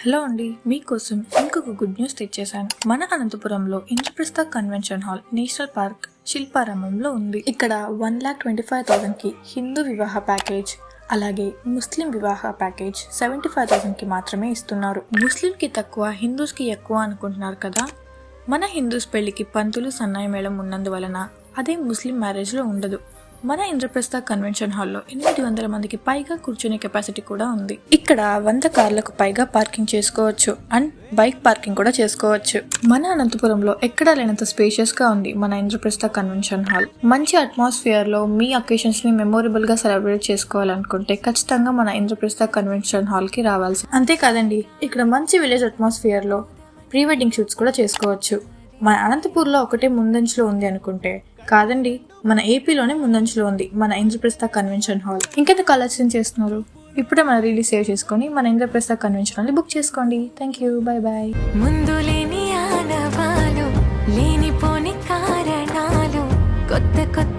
Hello అండి, మీకోసం ఇంకొక గుడ్ న్యూస్ తెచ్చేసాను. మన అనంతపురంలో Indraprastha convention hall national park శిల్పారామంలో ఉంది. ఇక్కడ 1,25,000కి హిందూ వివాహ ప్యాకేజ్, అలాగే ముస్లిం వివాహ ప్యాకేజ్ 75,000కి మాత్రమే ఇస్తున్నారు. ముస్లింకి తక్కువ, హిందూస్కి ఎక్కువ అనుకుంటున్నారు కదా. మన హిందూస్ పెళ్లికి పంతులు సన్నాయి మేళం ఉన్నందువలన అదే ముస్లిం మ్యారేజ్లో ఉండదు. మన ఇంద్రప్రస్థ కన్వెన్షన్ హాల్లో 800 మందికి పైగా కూర్చునే కెపాసిటీ కూడా ఉంది. ఇక్కడ 100 కార్లకు పైగా పార్కింగ్ చేసుకోవచ్చు అండ్ బైక్ పార్కింగ్ కూడా చేసుకోవచ్చు. మన అనంతపురంలో ఎక్కడా లేనంత స్పేషియస్ గా ఉంది మన ఇంద్రప్రస్థ కన్వెన్షన్ హాల్. మంచి అట్మాస్ఫియర్ లో మీ అకేషన్స్ ని మెమొరబుల్ గా సెలబ్రేట్ చేసుకోవాలనుకుంటే ఖచ్చితంగా మన ఇంద్రప్రస్థ కన్వెన్షన్ హాల్ కి రావాల్సి. అంతేకాదండి, ఇక్కడ మంచి విలేజ్ అట్మాస్ఫియర్ లో ప్రీ వెడ్డింగ్ షూట్స్ కూడా చేసుకోవచ్చు. మన అనంతపూర్లో ఒకటే ముందంచులో ఉంది అనుకుంటే కాదండి, మన ఏపీలోనే ముందంచులో ఉంది మన ఇంద్రప్రస్థ కన్వెన్షన్ హాల్. ఇంకెందుకు ఆలోచన చేస్తున్నారు? ఇప్పుడే మన రిలీజ్ సేవ్ చేసుకొని మన ఇంద్రప్రస్థ కన్వెన్షన్ హాల్ ని బుక్ చేసుకోండి. Thank you, bye bye. ముందు లేని ఆనవాలు, లేనిపోని కారణాలు, కొత్త కొత్త